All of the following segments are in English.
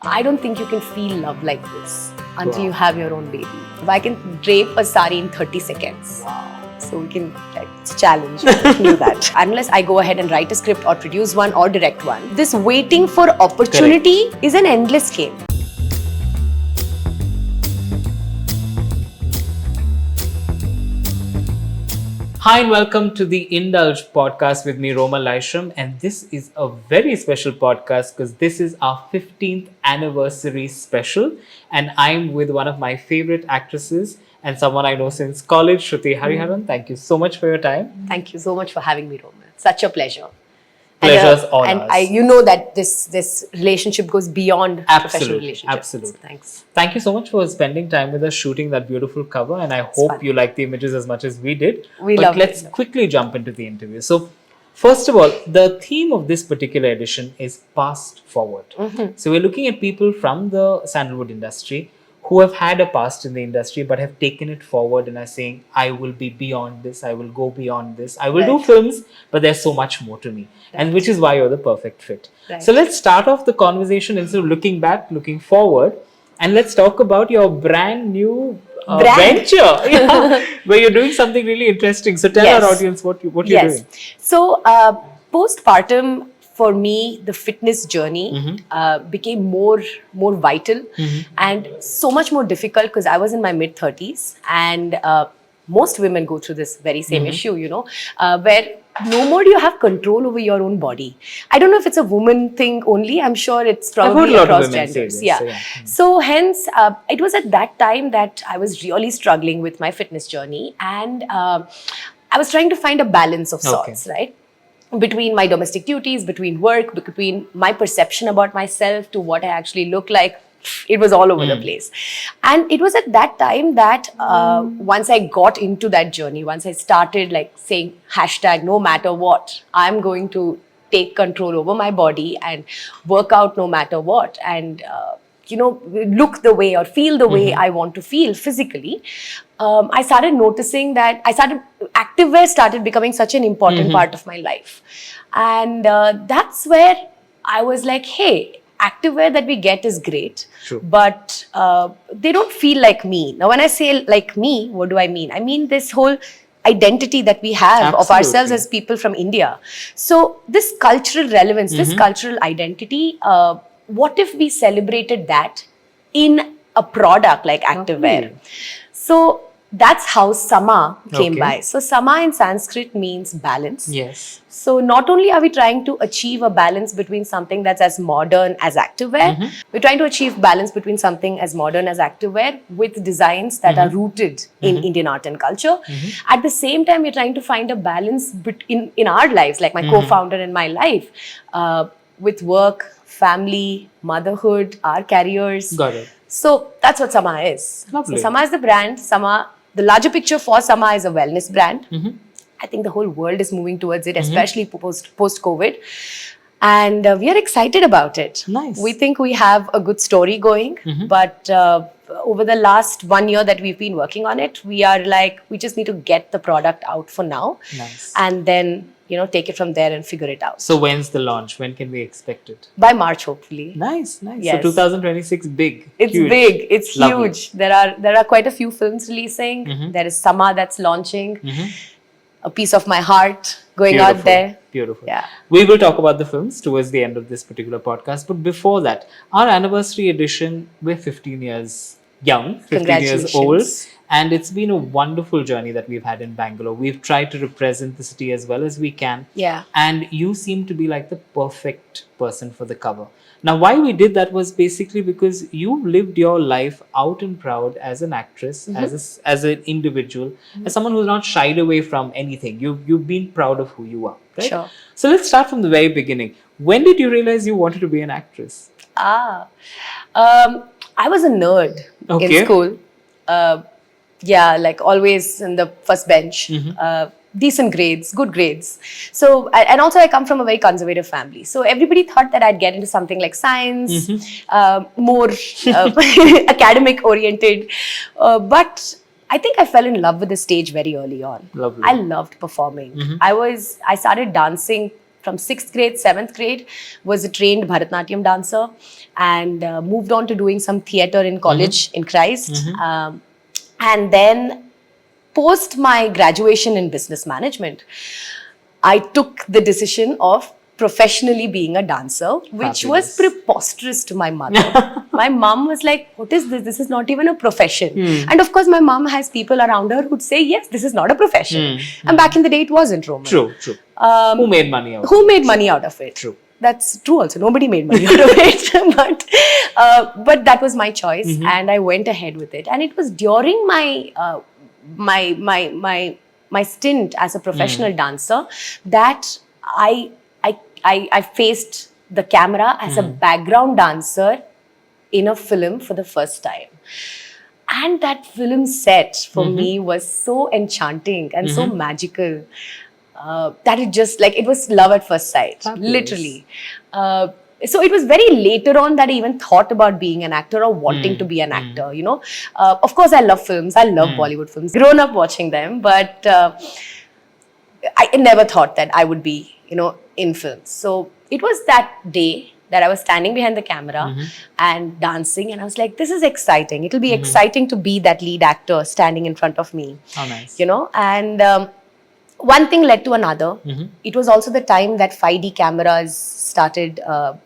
I don't think you can feel love like this until you have your own baby. I can drape a sari in 30 seconds. So we can, it's a challenge, do that. Unless I go ahead and write a script or produce one or direct one. This waiting for opportunity is an endless game. Hi and welcome to the Indulge podcast with me, Roma Laishram. And this is a very special podcast because this is our 15th anniversary special. And I'm with one of my favorite actresses and someone I know since college, Sruthi Hariharan. Thank you so much for your time. Thank you so much for having me, Roma. Such a pleasure. Pleasure's all ours. And you know that this relationship goes beyond professional relationships. Absolutely. So thanks. Thank you so much for spending time with us shooting that beautiful cover. And I hope you like the images as much as we did. But let's quickly jump into the interview. So first of all, the theme of this particular edition is past forward. So we're looking at people from the sandalwood industry who have had a past in the industry but have taken it forward and are saying, I will be beyond this, I will go beyond this, I will do films, but there's so much more to me. And which is why you're the perfect fit. So let's start off the conversation instead of looking back, looking forward, and let's talk about your brand new venture, where you're doing something really interesting. So tell our audience what you're doing. So postpartum, for me, the fitness journey became more vital and so much more difficult because I was in my mid-30s and most women go through this very same issue, where no more do you have control over your own body. I don't know if it's a woman thing only. I'm sure it's probably across genders. So hence, it was at that time that I was really struggling with my fitness journey and I was trying to find a balance of sorts, right? Between my domestic duties, between work, between my perception about myself to what I actually look like. It was all over the place. And it was at that time that once I got into that journey, once I started like saying hashtag no matter what, I'm going to take control over my body and work out no matter what and look the way or feel the way I want to feel physically. I started noticing that activewear started becoming such an important part of my life. And that's where I was like, hey, activewear that we get is great, but they don't feel like me. Now, when I say like me, what do I mean? I mean this whole identity that we have of ourselves as people from India. So this cultural relevance, this cultural identity, what if we celebrated that in a product like activewear? So that's how Sama came by. So Sama in Sanskrit means balance. Yes. So not only are we trying to achieve a balance between something that's as modern as activewear, we're trying to achieve balance between something as modern as activewear with designs that are rooted in Indian art and culture. At the same time, we're trying to find a balance in our lives, like my co-founder in my life, with work, family, motherhood, our careers. Got it. So that's what Sama is. Lovely. So Sama is the brand. Sama, the larger picture for Sama is a wellness brand. I think the whole world is moving towards it, especially post-COVID. And we are excited about it. Nice. We think we have a good story going. But over the last 1 year that we've been working on it, we are like, we just need to get the product out for now. Nice. And then, take it from there and figure it out. So when's the launch? When can we expect it? By March, hopefully. Nice. Yes. So 2026, big. It's huge. big. It's Lovely. huge. There are quite a few films releasing. There is Sama that's launching. A Piece of My Heart going out there. Beautiful. Yeah. We will talk about the films towards the end of this particular podcast. But before that, our anniversary edition, we're 15 years young, 15 years old. And it's been a wonderful journey that we've had in Bangalore. We've tried to represent the city as well as we can. Yeah. And you seem to be like the perfect person for the cover. Now, why we did that was basically because you lived your life out and proud as an actress, as an individual, as someone who's not shied away from anything. You've been proud of who you are, right? Sure. So let's start from the very beginning. When did you realize you wanted to be an actress? I was a nerd in school. Like always in the first bench. Decent grades, good grades. So, and also I come from a very conservative family. So everybody thought that I'd get into something like science, more academic oriented. But I think I fell in love with the stage very early on. Lovely. I loved performing. I started dancing from 6th grade, 7th grade, was a trained Bharatanatyam dancer, and moved on to doing some theatre in college in Christ. And then post my graduation in business management, I took the decision of professionally being a dancer, which was preposterous to my mother. My mom was like, what is this? This is not even a profession. And of course, my mom has people around her who'd say, yes, this is not a profession. And back in the day, it wasn't, Roman. True. Who made money out of it? Who made money out of it? True. That's true also. Nobody made money out of it. But that was my choice, and I went ahead with it. And it was during my my stint as a professional dancer that I faced the camera as a background dancer in a film for the first time. And that film set for me was so enchanting and so magical that it just like, it was love at first sight, literally. So it was very later on that I even thought about being an actor or wanting to be an actor, you know. Of course, I love films. I love Bollywood films. Grown up watching them, but I never thought that I would be, you know, in films. So it was that day that I was standing behind the camera and dancing, and I was like, this is exciting. It'll be exciting to be that lead actor standing in front of me. Oh, nice. You know, and one thing led to another. It was also the time that 5D cameras started,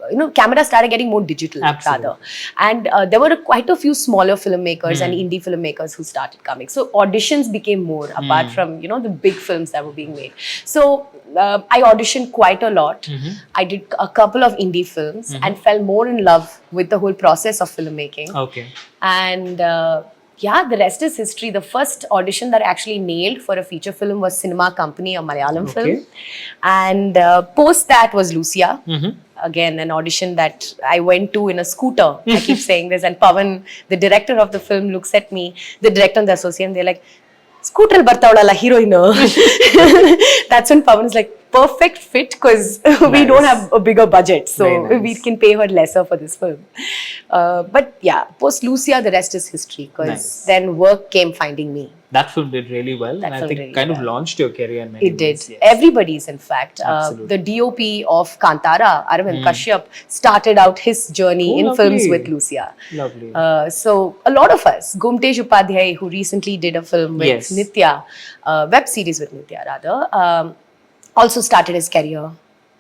you know, cameras started getting more digital, rather. And there were quite a few smaller filmmakers and indie filmmakers who started coming. So auditions became more, apart from, you know, the big films that were being made. So I auditioned quite a lot. I did a couple of indie films and fell more in love with the whole process of filmmaking. Okay. And yeah, the rest is history. The first audition that I actually nailed for a feature film was Cinema Company, a Malayalam film. And post that was Lucia. Again, an audition that I went to in a scooter. I keep saying this. And Pavan, the director of the film, looks at me, the director and the associate, and they're like, scooter bartavadala heroine. That's when Pavan is like, perfect fit, because we don't have a bigger budget, so we can pay her lesser for this film. But yeah, post Lucia, the rest is history, because then work came finding me. That film did really well, and I think really kind of launched your career in many ways. It did. Yes. Everybody's, in fact. The DOP of Kantara, Arvind Kashyap, started out his journey in films with Lucia. Lovely. So a lot of us, Gomtesh Upadhyay, who recently did a film with Nitya, web series with Nitya rather, also started his career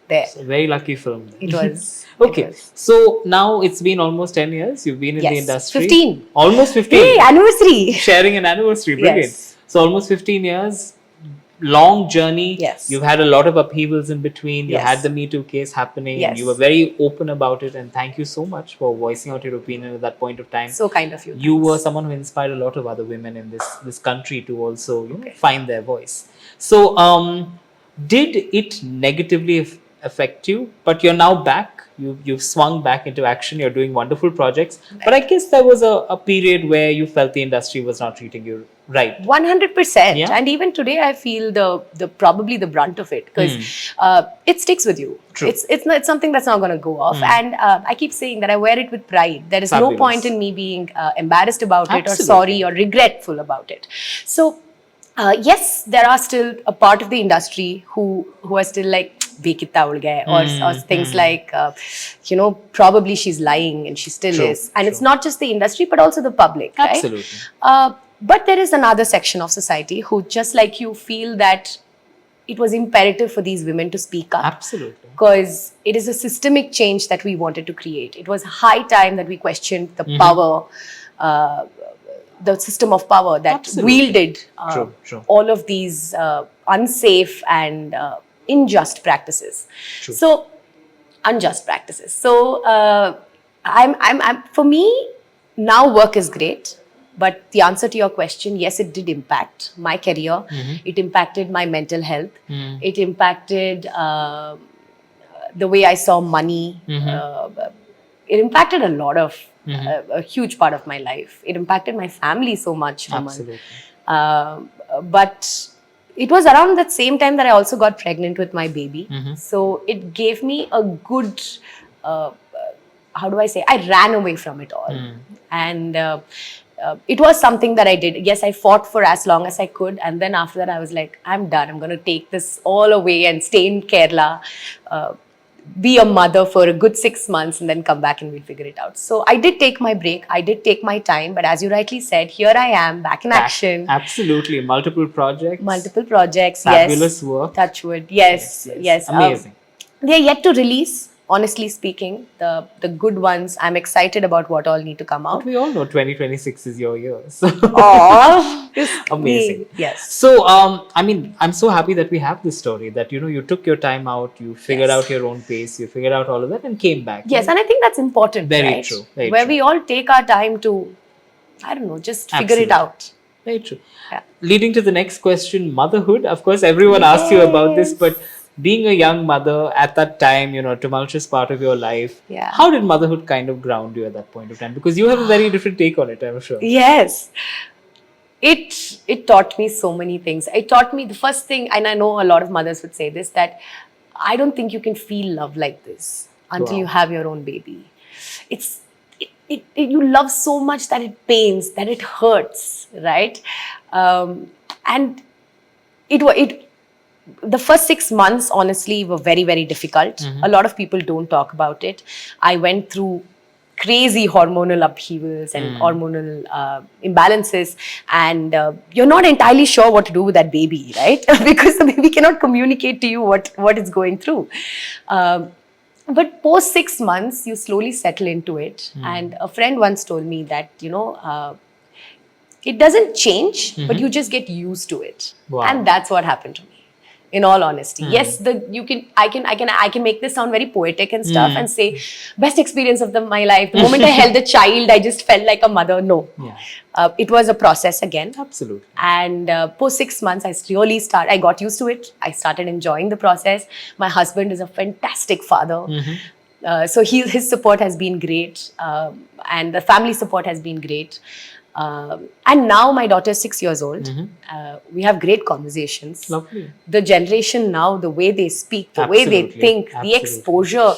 there. It's a very lucky film. It was. Okay. It was. So now it's been almost 10 years. You've been in the industry. 15. Almost 15. Hey, anniversary. Sharing an anniversary. Brilliant. Yes. So almost 15 years. Long journey. Yes. You've had a lot of upheavals in between. You Yes. had the Me Too case happening. Yes. And you were very open about it. And thank you so much for voicing out your opinion at that point of time. So kind of you. You were someone who inspired a lot of other women in this country to also find their voice. So did it negatively affect you? But you're now back. You've swung back into action. You're doing wonderful projects. Right. But I guess there was a period where you felt the industry was not treating you right. 100%. Yeah. And even today, I feel the probably the brunt of it, because it sticks with you. True. It's something that's not going to go off. And I keep saying that I wear it with pride. There is no point in me being embarrassed about it, or sorry, or regretful about it. So yes, there are still a part of the industry who are still like, or things like, you know, probably she's lying, and she still is. And it's not just the industry, but also the public, right? Absolutely. But there is another section of society who, just like you, feel that it was imperative for these women to speak up. Absolutely. Because it is a systemic change that we wanted to create. It was high time that we questioned the power, the system of power that wielded all of these unsafe and unjust practices. So, unjust practices. So, I'm for me, now work is great. But the answer to your question, yes, it did impact my career. It impacted my mental health. It impacted the way I saw money. It impacted a lot of, a huge part of my life. It impacted my family so much, Roman. Absolutely. But it was around that same time that I also got pregnant with my baby. So it gave me a good, how do I say, I ran away from it all. And it was something that I did. Yes, I fought for as long as I could. And then after that, I was like, I'm done. I'm going to take this all away and stay in Kerala, be a mother for a good 6 months and then come back and we'll figure it out. So I did take my break. I did take my time. But as you rightly said, here I am back in action. Absolutely. Multiple projects. Fabulous Fabulous work. Touchwood. Yes. Amazing. They are yet to release. Honestly speaking, the good ones, I'm excited about what all need to come out. But we all know 2026 is your year. So amazing. Yes. So, I'm so happy that we have this story that, you took your time out, you figured out your own pace, you figured out all of that and came back. Yes, and I think that's important. Very right? true. Where we all take our time to, I don't know, just figure it out. Very true. Yeah. Leading to the next question, motherhood. Of course, everyone asks you about this, but being a young mother at that time, tumultuous part of your life, how did motherhood kind of ground you at that point of time? Because you have a very different take on it, I'm sure. Yes. It taught me so many things. It taught me the first thing, and I know a lot of mothers would say this, that I don't think you can feel love like this until you have your own baby. You love so much that it pains, that it hurts, right? And the first 6 months, honestly, were very, very difficult. A lot of people don't talk about it. I went through crazy hormonal upheavals and hormonal imbalances, and you're not entirely sure what to do with that baby, right? Because the baby cannot communicate to you what it's going through. But post 6 months, you slowly settle into it. And a friend once told me that, it doesn't change, but you just get used to it. Wow. And that's what happened to me. In all honesty, yes, I can make this sound very poetic and stuff and say best experience of my life. The moment I held the child, I just felt like a mother. No, it was a process again. Absolutely. And post 6 months, I got used to it. I started enjoying the process. My husband is a fantastic father. So his support has been great, and the family support has been great. And now my daughter is 6 years old. We have great conversations. Lovely. The generation now, the way they speak, the way they think, the exposure,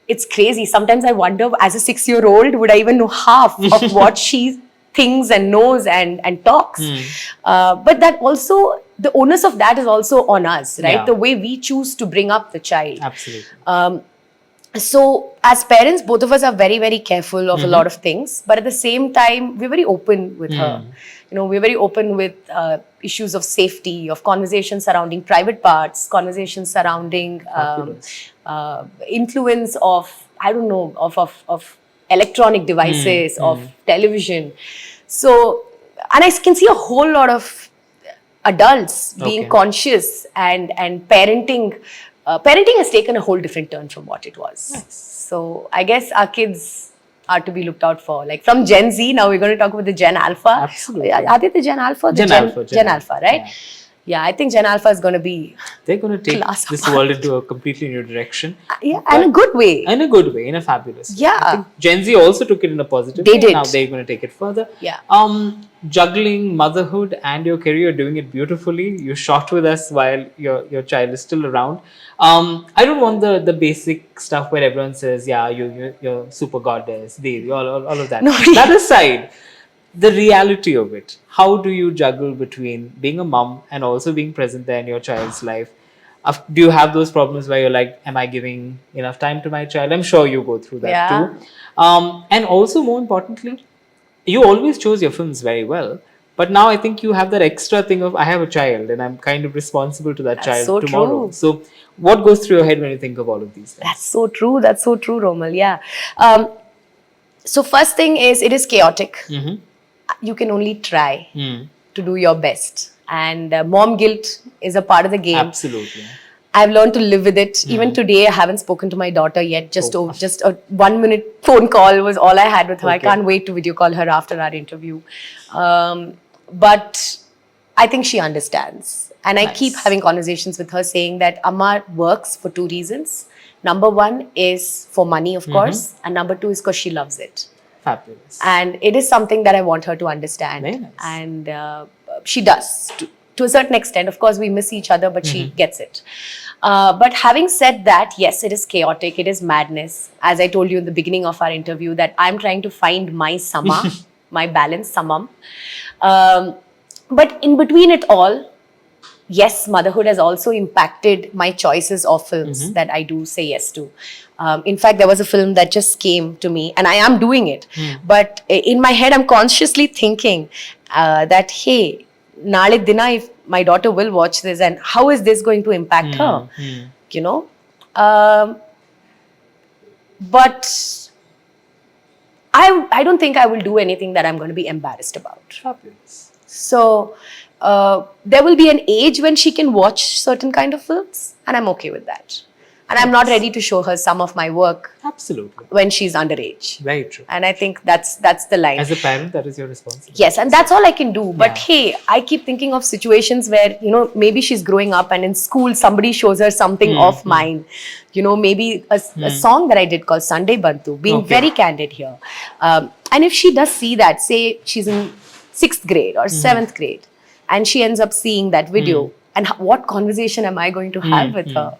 it's crazy. Sometimes I wonder, as a 6-year-old, would I even know half of what she thinks and knows and talks? But that also, the onus of that is also on us, right? The way we choose to bring up the child. Absolutely. So as parents, both of us are very, very careful of a lot of things. But at the same time, we're very open with her. We're very open with issues of safety, of conversations surrounding private parts, conversations surrounding influence of, I don't know, of electronic devices, of television. So, and I can see a whole lot of adults being conscious and parenting. Parenting has taken a whole different turn from what it was. Nice. So I guess our kids are to be looked out for. Like from Gen Z, now we're going to talk about the Gen Alpha. Absolutely. Are they the Gen Alpha? Gen Alpha, right? Yeah, I think Gen Alpha is going to be. They're going to take this world into a completely new direction. Yeah, in a good way. In a good way, in a fabulous way. Yeah. I think Gen Z also took it in a positive way. They did. Now they're going to take it further. Yeah. Juggling motherhood and your career, doing it beautifully. You shot with us while your child is still around. I don't want the basic stuff where everyone says, yeah, you're super goddess, all of that. No, that aside, the reality of it. How do you juggle between being a mom and also being present there in your child's life? Do you have those problems where you're like, am I giving enough time to my child? I'm sure you go through that too. And also, more importantly, you always chose your films very well. But now I think you have that extra thing of, I have a child and I'm kind of responsible to that child tomorrow. True. So what goes through your head when you think of all of these things? That's so true, Romal. Yeah. So first thing is, it is chaotic. You can only try to do your best. And mom guilt is a part of the game. Absolutely. I've learned to live with it. Even today, I haven't spoken to my daughter yet. Just a 1-minute phone call was all I had with her. I can't wait to video call her after our interview. But I think she understands. And I keep having conversations with her saying that Amma works for 2 reasons. Number 1 is for money, of course. And number 2 is because she loves it. Fabulous. And it is something that I want her to understand. Very nice. And she does. To a certain extent, of course, we miss each other, but she gets it. But having said that, yes, it is chaotic. It is madness. As I told you in the beginning of our interview, that I'm trying to find my Sama my balance, samam. But in between it all, yes, motherhood has also impacted my choices of films that I do say yes to. In fact, there was a film that just came to me, and I am doing it. But in my head, I'm consciously thinking that, hey, Nale Dina, if my daughter will watch this, and how is this going to impact her? You know? But I don't think I will do anything that I'm going to be embarrassed about. Fabulous. So there will be an age when she can watch certain kind of films, and I'm okay with that. And I'm not ready to show her some of my work. Absolutely. When she's underage. Very true. And I think that's the line. As a parent, that is your responsibility. Yes, and that's all I can do. But hey, I keep thinking of situations where, maybe she's growing up and in school somebody shows her something of mine. Maybe a song that I did called Sunday Bantu, being very candid here. And if she does see that, say she's in 6th grade or 7th grade, and she ends up seeing that video, and what conversation am I going to have with her?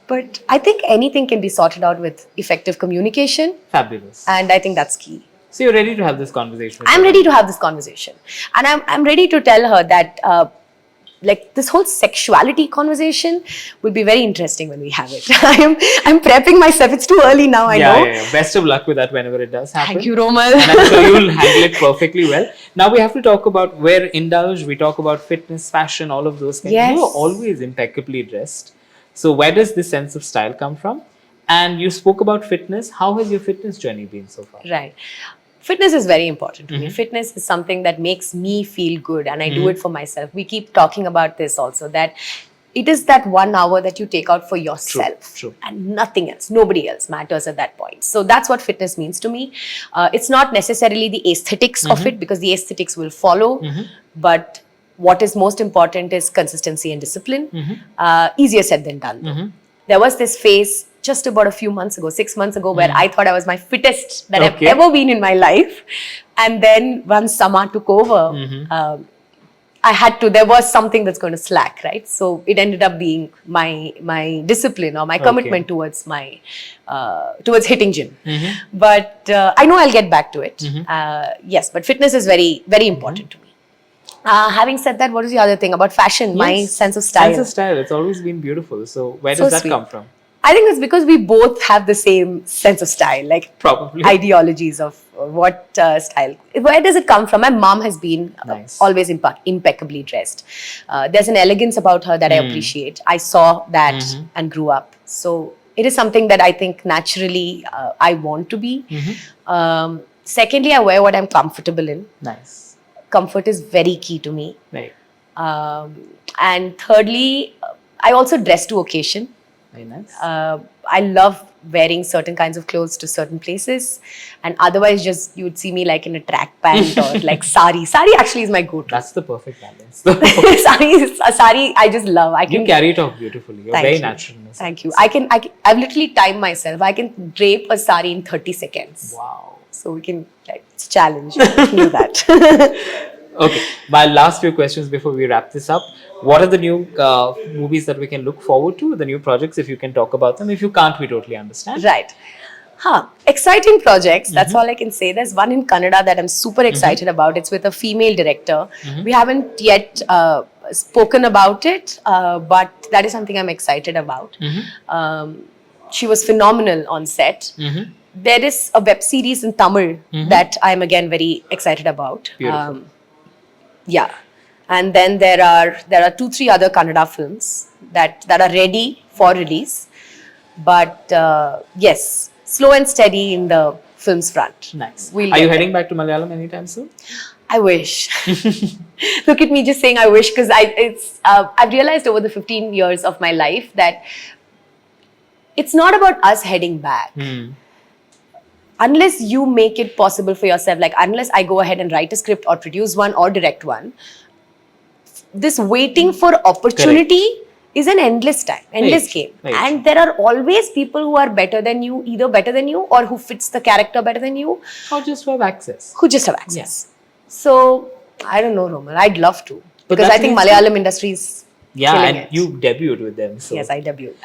But I think anything can be sorted out with effective communication. Fabulous. And I think that's key. So you're ready to have this conversation? I'm ready to have this conversation. And I'm ready to tell her that this whole sexuality conversation will be very interesting when we have it. I'm prepping myself. It's too early now, I know. Yeah. Best of luck with that whenever it does happen. Thank you, Romal. And I'm sure you'll handle it perfectly well. Now we have to talk about where Indulge, we talk about fitness, fashion, all of those things. Yes. You are always impeccably dressed. So where does this sense of style come from? And you spoke about fitness. How has your fitness journey been so far? Right. Fitness is very important to me. Fitness is something that makes me feel good, and I do it for myself. We keep talking about this also, that it is that 1 hour that you take out for yourself. True. And nothing else, nobody else matters at that point. So that's what fitness means to me. It's not necessarily the aesthetics of it, because the aesthetics will follow, but what is most important is consistency and discipline. Easier said than done. There was this phase just about a few months ago, 6 months ago, where I thought I was my fittest that I've ever been in my life. And then once Sama took over, there was something that's going to slack, right? So it ended up being my discipline or my commitment towards towards hitting gym. But I know I'll get back to it. Yes, but fitness is very, very important to me. Having said that, what is the other thing about fashion? My sense of style. Sense of style. It's always been beautiful. So where does that come from? I think it's because we both have the same sense of style, like probably ideologies of what style. Where does it come from? My mom has been always impeccably dressed. There's an elegance about her that I appreciate. I saw that and grew up. So it is something that I think naturally I want to be. Secondly, I wear what I'm comfortable in. Nice. Comfort is very key to me. Right. And thirdly, I also dress to occasion. Very nice. I love wearing certain kinds of clothes to certain places, and otherwise just you'd see me like in a track pant or like sari. Sari actually is my go-to. That's the perfect balance. Sari I just love. You carry it off beautifully. You're very natural. Thank you. I've literally timed myself. I can drape a sari in 30 seconds. Wow. So we can, it's a challenge. We can do that. Okay, my last few questions before we wrap this up. What are the new movies that we can look forward to? The new projects, if you can talk about them. If you can't, we totally understand. Right. Exciting projects. That's all I can say. There's one in Kannada that I'm super excited about. It's with a female director. We haven't yet spoken about it, but that is something I'm excited about. She was phenomenal on set. There is a web series in Tamil that I'm again very excited about. Beautiful. Yeah, and then there are 2-3 other Kannada films that are ready for release, but yes, slow and steady in the films front. Nice. Are you heading back to Malayalam anytime soon? I wish. Look at me just saying I wish, because I've realized over the 15 years of my life that it's not about us heading back. Unless you make it possible for yourself, like unless I go ahead and write a script or produce one or direct one, this waiting for opportunity is an endless game. And there are always people who are better than you, either better than you or who fits the character better than you. Or just have access. Who just have access. So, I don't know, Roman. I'd love to. Because I think Malayalam industry is killing it. You debuted with them. So. Yes, I debuted.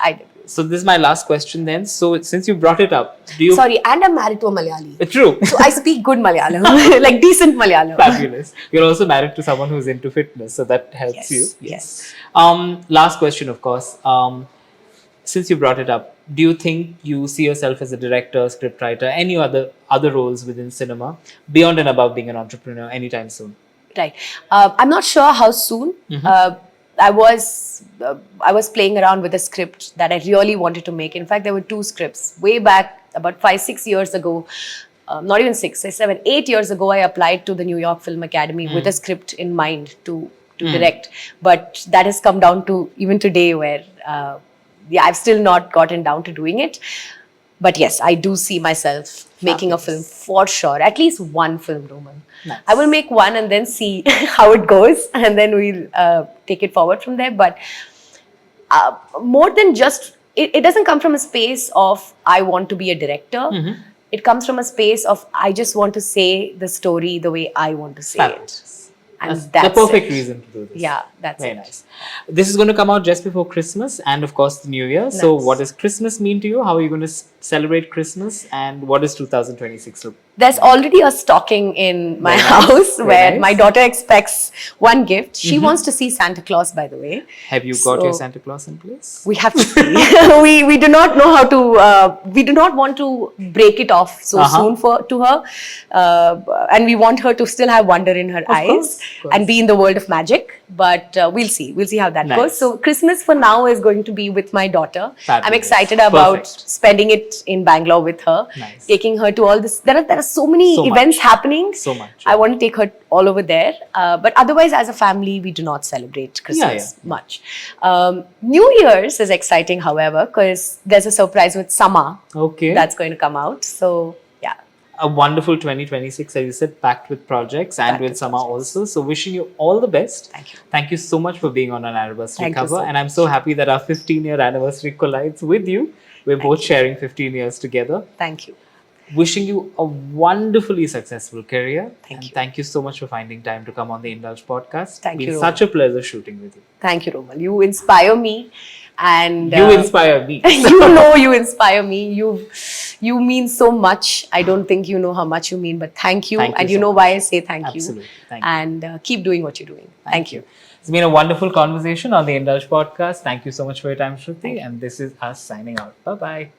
So this is my last question then. So since you brought it up, do you... Sorry, and I'm married to a Malayali. True. So I speak good Malayalam, like decent Malayalam. Fabulous. You're also married to someone who's into fitness, so that helps you. Yes. Last question, of course. Since you brought it up, do you think you see yourself as a director, scriptwriter, any other roles within cinema beyond and above being an entrepreneur anytime soon? Right. I'm not sure how soon. I was playing around with a script that I really wanted to make. In fact, there were 2 scripts way back about 5-6 years ago. Not even 6, 7, 8 years ago. I applied to the New York Film Academy with a script in mind to direct. But that has come down to even today, where I've still not gotten down to doing it. But yes, I do see myself making a film for sure. At least one film, Roman. Nice. I will make one and then see how it goes, and then we'll take it forward from there. But more than just, it doesn't come from a space of I want to be a director. It comes from a space of I just want to say the story the way I want to say it. And that's the perfect reason to do this. Yeah, that's very nice. This is going to come out just before Christmas and of course the New Year. Nice. So what does Christmas mean to you? How are you going to celebrate Christmas? And what does 2026 look? There's already a stocking in my house where my daughter expects one gift. She wants to see Santa Claus, by the way. Have you got your Santa Claus in place? We have to see. we do not know how to, we do not want to break it off so soon to her. And we want her to still have wonder in her eyes and be in the world of magic. But we'll see. We'll see how that goes. So Christmas for now is going to be with my daughter. Fabulous. I'm excited about spending it in Bangalore with her. Nice. Taking her to all this. There are so many events happening. So much. I want to take her all over there. But otherwise, as a family, we do not celebrate Christmas much. New Year's is exciting, however, because there's a surprise with Sama that's going to come out. So, yeah. A wonderful 2026, as you said, packed with projects and with Sama also. So, wishing you all the best. Thank you. Thank you so much for being on an anniversary cover. So and I'm so happy that our 15-year anniversary collides with you. We're both sharing 15 years together. Thank you. Wishing you a wonderfully successful career. Thank you. Thank you so much for finding time to come on the Indulge podcast. Thank you, It's been such a pleasure shooting with you. Thank you, Roman. You inspire me. And you inspire me. You know you inspire me. You mean so much. I don't think you know how much you mean, but thank you. And you know why I say thank you. Thank you. And keep doing what you're doing. Thank you. It's been a wonderful conversation on the Indulge podcast. Thank you so much for your time, Shruti. And this is us signing out. Bye-bye.